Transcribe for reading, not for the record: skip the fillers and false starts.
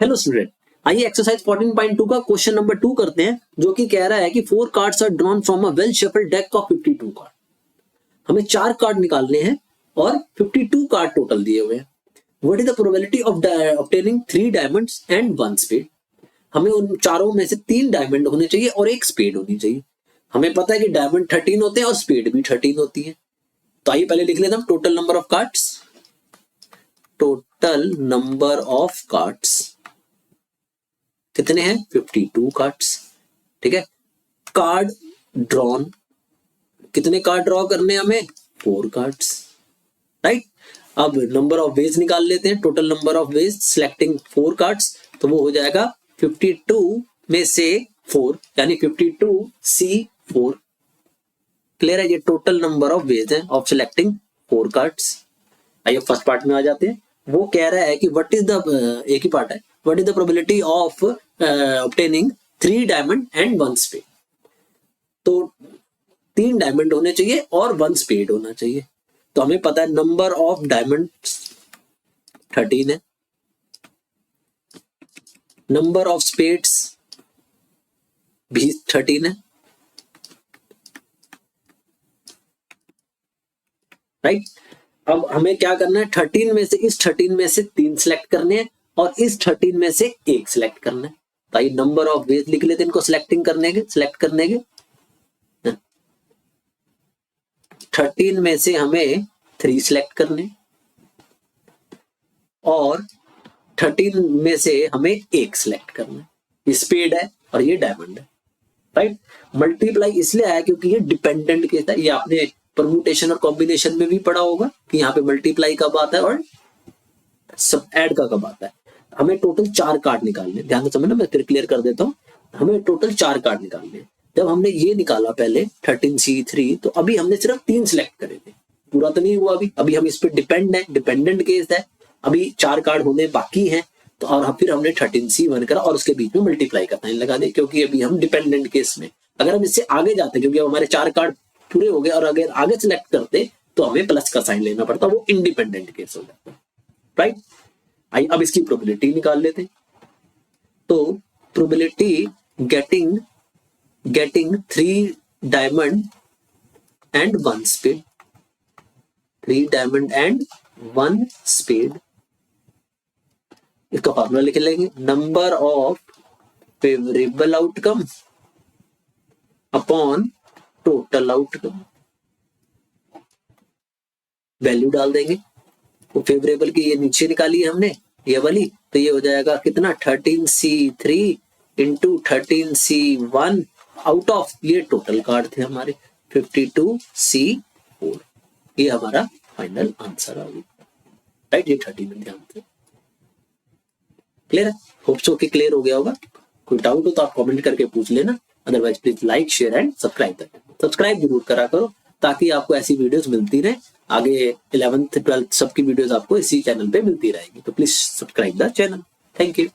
Hello student, आइए exercise 14.2 का question number 2 करते हैं, जो कि कह रहा है कि 4 cards are drawn from a well shuffled deck of 52 card. हमें 4 कार्ड निकालने हैं और 52 कार्ड टोटल दिए हुए हैं। What is the probability of obtaining 3 diamonds and 1 spade. हमें उन चारों में से 3 डायमंड होने चाहिए और 1 स्पेड होनी चाहिए। हमें पता है कि डायमंड 13 होते हैं और स्पेड भी 13 होती है। तो आइए पहले लिख लेते हैं total number of cards. Total number of cards कितने हैं? 52 कार्ड्स। ठीक है। कार्ड ड्रॉन, कितने कार्ड ड्रॉ करने हैं हमें? 4 कार्ड्स। राइट। अब नंबर ऑफ वेज निकाल लेते हैं। Total number of ways selecting 4 cards, तो वो हो जाएगा 52 में से 4 यानी 52C4। क्लियर है? ये टोटल नंबर ऑफ वेज है ऑफ सिलेक्टिंग 4 कार्ड्स। आइए फर्स्ट पार्ट में आ जाते हैं। वो कह रहा है कि व्हाट इज द, एक ही पार्ट है, what is the probability of obtaining 3 diamond and 1 spade. तो 3 डायमंड होने चाहिए और 1 स्पेड होना चाहिए। तो हमें पता है नंबर ऑफ डायमंड 13 है, नंबर ऑफ स्पेड्स भी 13 है। राइट। अब हमें क्या करना है? 13 में से, इस 13 में से 3 सिलेक्ट करने हैं और इस 13 में से 1 सिलेक्ट करना है। तो ये नंबर ऑफ वेज लिख लेते हैं इनको सिलेक्ट करने के 13 में से हमें 3 सिलेक्ट करने और 13 में से हमें 1 सिलेक्ट करना। ये स्पेड है और ये डायमंड है। राइट। मल्टीप्लाई इसलिए आया क्योंकि ये डिपेंडेंट केस है। ये आपने परम्यूटेशन और कॉम्बिनेशन में भी पढ़ा होगा कि यहाँ पे मल्टीप्लाई कब आता है और सब ऐड का कब आता है। हमें टोटल 4 कार्ड निकालने, ध्यान से समझना, मैं फिर क्लियर कर देता हूँ। हमें टोटल 4 कार्ड निकालने। जब हमने ये निकाला पहले 13C3, तो अभी हमने सिर्फ 3 सिलेक्ट करे थे, पूरा तो नहीं हुआ अभी हम इस पे डिपेंड है, डिपेंडेंट केस है। अभी 4 कार्ड होने बाकी हैं। तो और फिर हमने 13C1 करा और उसके बीच में मल्टीप्लाई का साइन लगा दे, क्योंकि अभी हम डिपेंडेंट केस में। अगर हम इससे आगे जाते, क्योंकि अब हमारे 4 कार्ड पूरे हो गए और अगर आगे सिलेक्ट करते तो हमें प्लस का साइन लेना पड़ता, वो इंडिपेंडेंट केस हो जाता। राइट। आइए अब इसकी प्रोबेबिलिटी निकाल लेते। तो probability getting 3 diamond and 1 spade, 3 diamond and 1 spade, इसका फॉर्मूला लिख लेंगे। Number of favourable outcome upon total outcome. Value डाल देंगे। वो फेवरेबल की ये नीचे निकाली है हमने, ये वाली, तो ये हो जाएगा कितना? 13C3 into 13C1 out of, ये टोटल कार्ड थे हमारे 52C4। ये हमारा फाइनल आंसर आ गया। राइट। ये 13 ध्यान से। क्लियर है? होप सो कि क्लियर हो गया होगा। कोई डाउट हो तो आप कमेंट करके पूछ लेना। Otherwise please like, share and subscribe जरूर करा करो, ताकि आपको ऐसी वीडियोस मिलती रहे। आगे 11th 12th सबकी वीडियोस आपको इसी चैनल पे मिलती रहेगी। तो please subscribe the channel. Thank you.